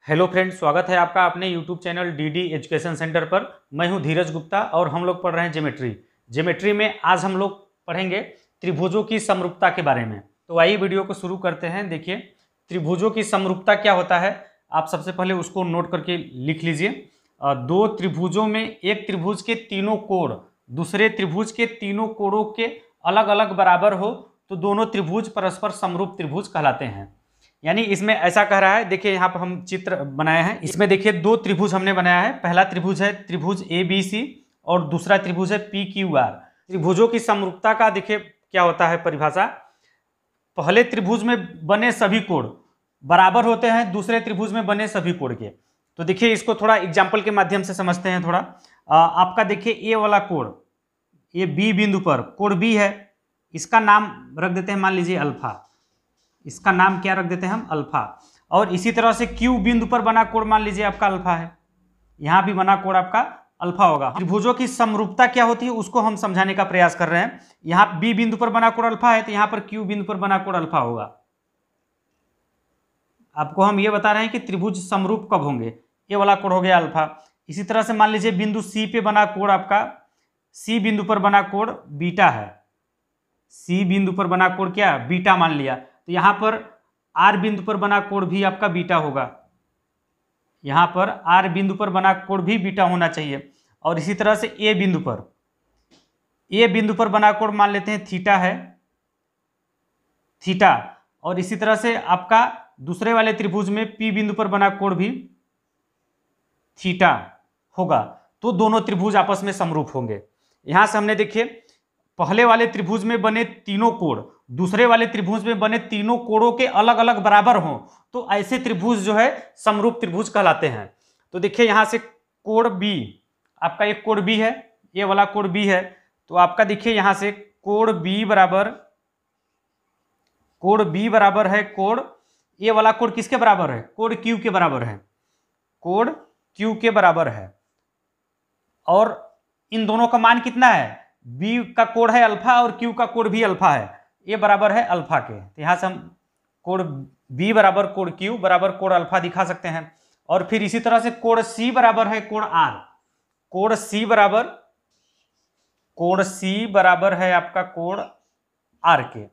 Hello friends, स्वागत है आपका अपने YouTube channel DD education centre पर। मैं हूं धीरज गुप्ता और हम लोग पढ़ रहे हैं ज्योमेट्री में आज हम लोग पढ़ेंगे त्रिभुजों की समरूपता के बारे में। तो आइए वीडियो को शुरू करते हैं। देखिए, त्रिभुजों की समरूपता क्या होता है, आप सबसे पहले उसको नोट करके लिख लीजिए। दो त्रिभुजों में एक त्रिभुज के तीनों कोण दूसरे त्रिभुज के तीनों कोणों के अलग अलग बराबर हो तो दोनों त्रिभुज परस्पर समरूप त्रिभुज कहलाते हैं। यानी इसमें ऐसा कह रहा है, देखिए यहाँ पर हम चित्र बनाए हैं। इसमें देखिए दो त्रिभुज हमने बनाया है। पहला त्रिभुज है त्रिभुज ABC और दूसरा त्रिभुज है PQR। त्रिभुजों की समरूपता का देखिए क्या होता है परिभाषा। पहले त्रिभुज में बने सभी कोण बराबर होते हैं दूसरे त्रिभुज में बने सभी कोण के। तो देखिए इसको थोड़ा एग्जाम्पल के माध्यम से समझते हैं। थोड़ा आपका देखिए ए वाला कोण, ये B बिंदु पर कोण B है, इसका नाम रख देते हैं, मान लीजिए अल्फा। इसका नाम क्या रख देते हैं हम, अल्फा। और इसी तरह से Q बिंदु पर बना कोण मान लीजिए आपका अल्फा है, यहां भी बना कोण आपका अल्फा होगा। त्रिभुजों की समरूपता क्या होती है उसको हम समझाने का प्रयास कर रहे हैं। यहां B बिंदु पर बना कोण अल्फा है तो यहां पर Q बिंदु पर बना कोण अल्फा होगा। आपको हम ये बता रहे हैं कि त्रिभुज समरूप कब होंगे। ये वाला कोण हो गया अल्फा। इसी तरह से मान लीजिए बिंदु C पे बना कोण आपका, C बिंदु पर बना कोण बीटा है। C बिंदु पर बना कोण क्या, बीटा मान लिया, तो यहां पर R बिंदु पर बना कोण भी आपका बीटा होगा। यहां पर R बिंदु पर बना कोण भी बीटा होना चाहिए। और इसी तरह से A बिंदु पर बना कोण मान लेते हैं थीटा है, थीटा। और इसी तरह से आपका दूसरे वाले त्रिभुज में P बिंदु पर बना कोण भी थीटा होगा। तो दोनों त्रिभुज आपस में समरूप होंगे। यहां से हमने देखिए पहले वाले त्रिभुज में बने तीनों कोण दूसरे वाले त्रिभुज में बने तीनों कोणों के अलग अलग बराबर हों तो ऐसे त्रिभुज जो है समरूप त्रिभुज कहलाते हैं। तो देखिए यहां से कोण B, आपका एक कोण B है, ये वाला कोण B है, तो आपका देखिए यहां से कोण B बराबर है कोण, ये वाला कोण किसके बराबर है, कोण Q के बराबर है, कोण Q के बराबर है। और इन दोनों का मान कितना है, B का कोण है अल्फा और Q का कोण भी अल्फा है, ये बराबर है अल्फा के। तो यहां से हम कोण B बराबर कोण Q बराबर कोण अल्फा दिखा सकते हैं। और फिर इसी तरह से कोण C बराबर है कोण R, कोण C बराबर है आपका कोण R के।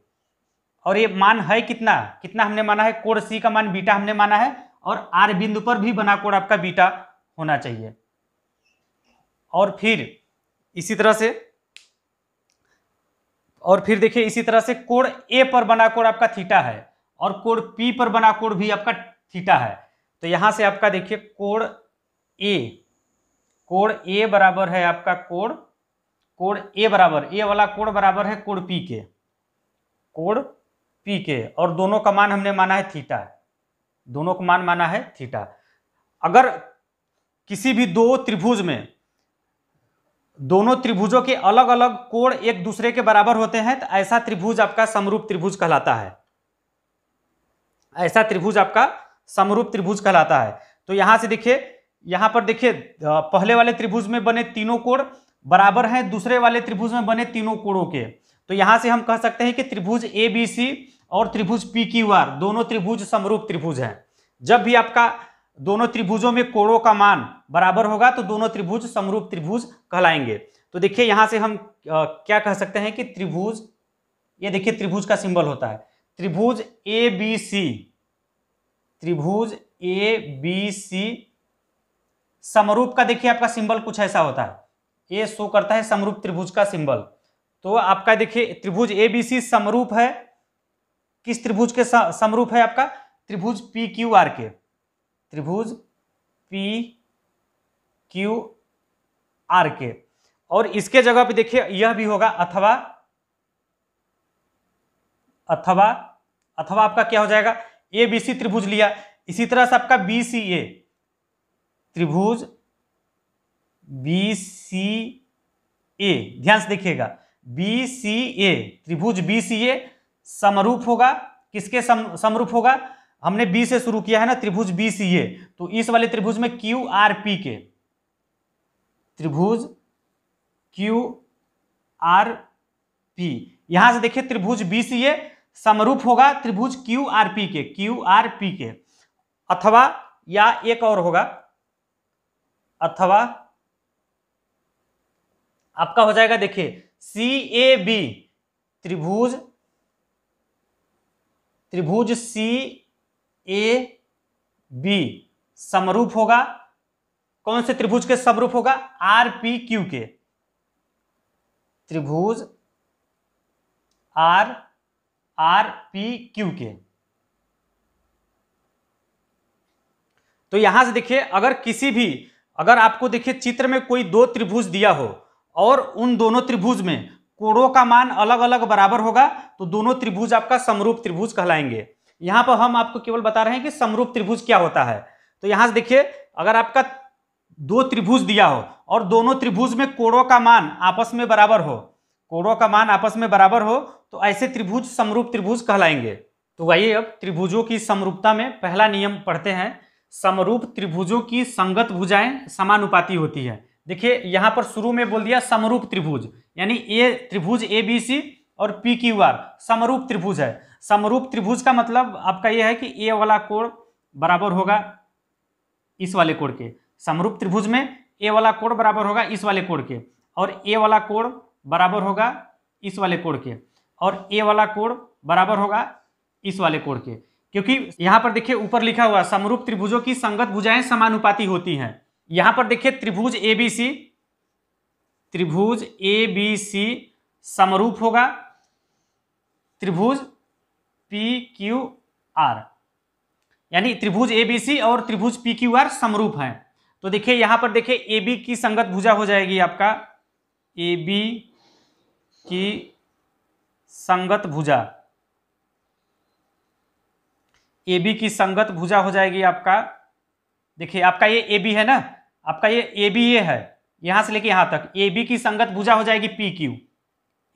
और ये मान है कितना कितना हमने माना है, कोण C का मान बीटा हमने माना है और R बिंदु पर भी बना कोण आपका बीटा होना चाहिए। और फिर इसी तरह देखिए इसी तरह से कोण A पर बना कोण आपका थीटा है और कोण P पर बना कोण भी आपका थीटा है। तो यहां से आपका देखिए कोण A बराबर है आपका कोण A बराबर, ये वाला कोण बराबर है कोण P के, और दोनों का मान हमने माना है थीटा, दोनों का मान माना है थीटा। अगर किसी भी दो त्रिभुज में दोनों त्रिभुजों के अलग अलग कोण एक दूसरे के बराबर होते हैं तो ऐसा त्रिभुज आपका समरूप त्रिभुज कहलाता है, ऐसा त्रिभुज आपका समरूप त्रिभुज कहलाता है। तो यहां से देखिए, यहां पर देखिए पहले वाले त्रिभुज में बने तीनों कोण बराबर हैं दूसरे वाले त्रिभुज में बने तीनों कोणों के। तो यहां से हम कह सकते हैं कि त्रिभुज ABC और त्रिभुज PQR दोनों त्रिभुज समरूप त्रिभुज हैं। जब भी आपका दोनों त्रिभुजों में कोणों का मान बराबर होगा तो दोनों त्रिभुज समरूप त्रिभुज कहलाएंगे। तो देखिए यहां से हम क्या कह सकते हैं कि त्रिभुज, ये देखिए त्रिभुज का सिंबल होता है त्रिभुज ABC समरूप का देखिए आपका सिंबल कुछ ऐसा होता है, ये शो करता है समरूप त्रिभुज का सिंबल। तो आपका देखिए त्रिभुज ABC समरूप है, किस त्रिभुज के समरूप है आपका, त्रिभुज PQR के, त्रिभुज PQR के। और इसके जगह पे देखिए यह भी होगा अथवा आपका क्या हो जाएगा, ABC त्रिभुज लिया, इसी तरह से आपका BCA त्रिभुज BCA, ध्यान से देखिएगा BCA त्रिभुज BCA समरूप होगा, किसके समरूप होगा, हमने B से शुरू किया है ना, त्रिभुज BCA, तो इस वाले त्रिभुज में QRP के, त्रिभुज QRP, यहां से देखिए त्रिभुज BCA समरूप होगा त्रिभुज QRP के, अथवा या एक और होगा, अथवा आपका हो जाएगा, देखिए CAB त्रिभुज CAB समरूप होगा, कौन से त्रिभुज के समरूप होगा? RPQ के, त्रिभुज RPQ के। तो यहां से देखिए, अगर आपको देखिए चित्र में कोई दो त्रिभुज दिया हो और उन दोनों त्रिभुज में कोणों का मान अलग अलग बराबर होगा तो दोनों त्रिभुज आपका समरूप त्रिभुज कहलाएंगे। यहां पर हम आपको केवल बता रहे हैं कि समरूप त्रिभुज क्या होता है। तो यहां से देखिए, अगर आपका दो त्रिभुज दिया हो और दोनों त्रिभुज में कोणों का मान आपस में बराबर हो, तो ऐसे त्रिभुज समरूप त्रिभुज कहलाएंगे। तो आइए अब त्रिभुजों की समरूपता में पहला नियम पढ़ते हैं। समरूप त्रिभुजों की संगत भुजाएं समानुपाती होती है। देखिए यहां पर शुरू में बोल दिया समरूप त्रिभुज, यानी ए त्रिभुज ABC और PQR समरूप त्रिभुज है। समरूप त्रिभुज का मतलब आपका यह है कि ए वाला कोण बराबर होगा इस वाले कोण के। समरूप त्रिभुज में ए वाला कोण बराबर होगा इस वाले कोण के, और ए वाला कोण बराबर होगा इस वाले कोण के, और ए वाला कोण बराबर होगा इस वाले कोण के। क्योंकि यहां पर देखिए ऊपर लिखा हुआ समरूप त्रिभुजों की संगत भुजाएं समानुपाती होती हैं। यहां पर देखिए त्रिभुज ABC समरूप होगा त्रिभुज PQR, यानी त्रिभुज ABC और त्रिभुज PQR समरूप हैं। तो देखिए यहां पर देखिए AB की संगत भुजा हो जाएगी आपका, AB की संगत भुजा, AB की संगत भुजा हो जाएगी आपका। देखिए आपका ये AB है ना, आपका ये AB ये है, यहां से लेके यहां तक AB की संगत भुजा हो जाएगी PQ,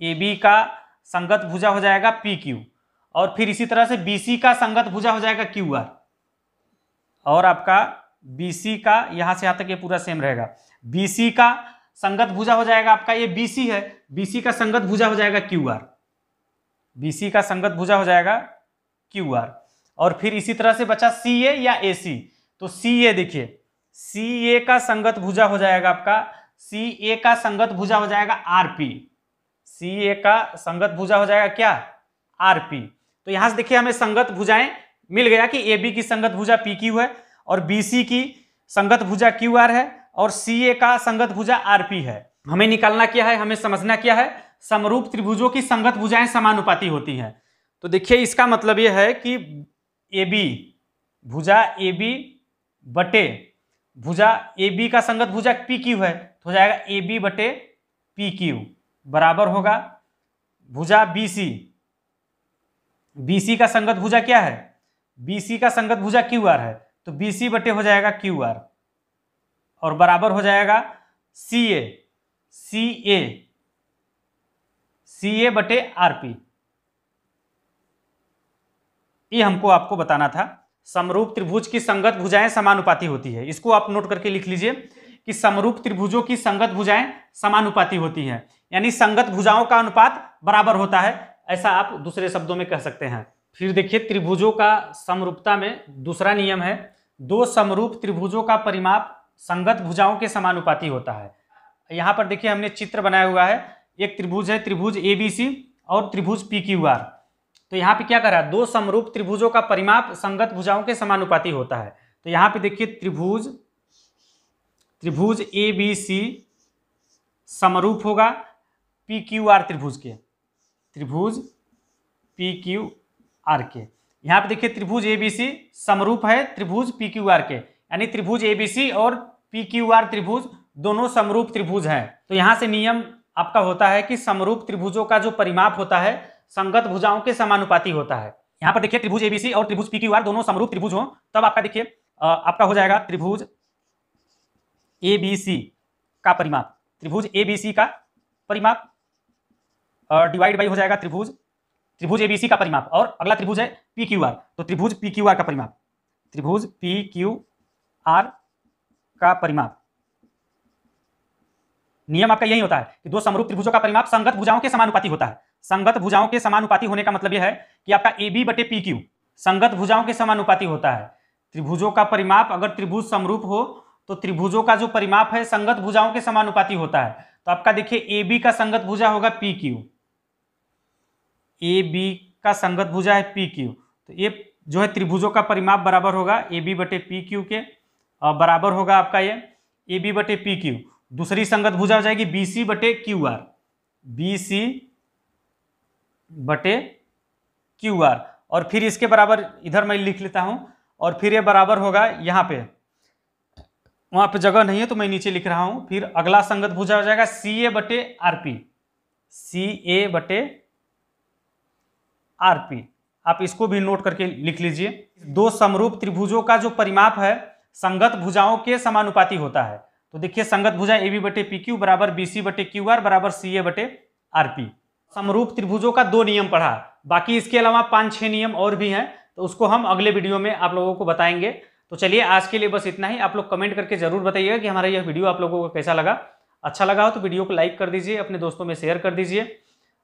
AB का संगत भुजा हो जाएगा PQ, और फिर इसी तरह से BC का संगत भुजा हो जाएगा QR, और आपका BC का यहां से यहां तक ये पूरा सेम रहेगा। BC का संगत भुजा हो जाएगा आपका, ये BC है, BC का संगत भुजा हो जाएगा QR, BC का संगत भुजा हो जाएगा QR। और फिर इसी तरह से बचा CA या AC, तो CA देखिए CA का संगत भुजा हो जाएगा आपका, CA का संगत भुजा हो जाएगा RP, CA का संगत भुजा हो जाएगा क्या? RP। तो यहां से देखिए हमें संगत भुजाएं मिल गया कि AB की संगत भुजा PQ है, और BC की संगत भुजा QR है, और CA का संगत भुजा RP है। हमें निकालना क्या है, हमें समझना क्या है? समरूप त्रिभुजों की संगत भुजाएं समानुपाती होती हैं। तो देखिए इसका मतलब यह है कि AB भुजा AB बटे भुजा AB का संगत भुजा PQ है, तो हो जाएगा AB बटे PQ बराबर होगा भुजा BC का संगत भुजा क्या है? BC का संगत भुजा QR है, तो BC बटे हो जाएगा QR, और बराबर हो जाएगा CA बटे RP। ये हमको आपको बताना था। समरूप त्रिभुज की संगत भुजाएं समानुपाती होती है, इसको आप नोट करके लिख लीजिए कि समरूप त्रिभुजों की संगत भुजाएं समानुपाती होती हैं, यानी संगत भुजाओं का अनुपात बराबर होता है, ऐसा आप दूसरे शब्दों में कह सकते हैं। फिर देखिए त्रिभुजों का समरूपता में दूसरा नियम है, दो समरूप त्रिभुजों का परिमाप संगत भुजाओं के समानुपाती होता है। यहाँ पर देखिए हमने चित्र बनाया हुआ है, एक त्रिभुज है त्रिभुज ABC और त्रिभुज PQR। तो यहाँ पे क्या कर रहा है, दो समरूप त्रिभुजों का परिमाप संगत भुजाओं के समानुपाती होता है। तो यहाँ पे देखिए त्रिभुज ABC समरूप होगा PQR त्रिभुज के, त्रिभुज PQR के। यहाँ पे देखिए त्रिभुज ABC समरूप है त्रिभुज PQR के, यानी त्रिभुज ABC और PQR त्रिभुज दोनों समरूप त्रिभुज हैं। तो यहाँ से नियम आपका होता है कि समरूप त्रिभुजों का जो परिमाप होता है संगत भुजाओं के समानुपाती होता है। यहाँ पर देखिए त्रिभुज ABC और त्रिभुज PQR दोनों समरूप त्रिभुज हो, तब आपका देखिए आपका हो जाएगा त्रिभुज ABC का परिमाप, त्रिभुज ABC का परिमाप डिवाइड बाई हो जाएगा त्रिभुज ABC का परिमाप, और अगला त्रिभुज है PQR, तो त्रिभुज PQR का परिमाप, त्रिभुज PQR का परिमाप। नियम आपका यही होता है कि दो समरूप त्रिभुजों का परिमाप संगत भुजाओं के समानुपाती होता है। संगत भुजाओं के समानुपाती होने का मतलब यह है कि आपका AB बटे PQ संगत भुजाओं के समानुपाती होता है। त्रिभुजों का परिमाप अगर त्रिभुज समरूप हो तो त्रिभुजों का जो परिमाप है संगत भुजाओं के समानुपाती होता है। तो आपका देखिए ए बी का संगत भुजा होगा पी क्यू, ए बी का संगत भुजा है पी क्यू, तो ये जो है त्रिभुजों का परिमाप बराबर होगा ए बी बटे पी क्यू के, बराबर होगा आपका ये ए बी बटे पी क्यू। दूसरी संगत भुजा हो जाएगी बी सी बटे क्यू आर, बी सी बटे क्यू आर, और फिर इसके बराबर इधर मैं लिख लेता हूं, और फिर ये बराबर होगा यहाँ पे, वहां पे जगह नहीं है तो मैं नीचे लिख रहा हूं। फिर अगला संगत भुजा हो जाएगा सी ए बटे आरपी, सी ए बटे आरपी। आप इसको भी नोट करके लिख लीजिए। दो समरूप त्रिभुजों का जो परिमाप है संगत भुजाओं के समानुपाती होता है। तो देखिए संगत भुजा ए बी बटे पी क्यू बराबर बी सी बटे क्यू आर बराबर सी ए बटे आरपी। समरूप त्रिभुजों का 2 नियम पढ़ा, बाकी इसके अलावा 5-6 नियम और भी हैं, तो उसको हम अगले वीडियो में आप लोगों को बताएंगे। तो चलिए आज के लिए बस इतना ही। आप लोग कमेंट करके जरूर बताइएगा कि हमारा यह वीडियो आप लोगों को कैसा लगा। अच्छा लगा हो तो वीडियो को लाइक कर दीजिए, अपने दोस्तों में शेयर कर दीजिए,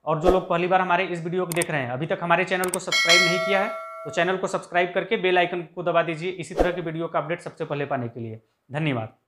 और जो लोग पहली बार हमारे इस वीडियो को देख रहे हैं, अभी तक हमारे चैनल को सब्सक्राइब नहीं किया है तो चैनल को सब्सक्राइब करके बेल आइकन को दबा दीजिए इसी तरह के वीडियो का अपडेट सबसे पहले पाने के लिए। धन्यवाद।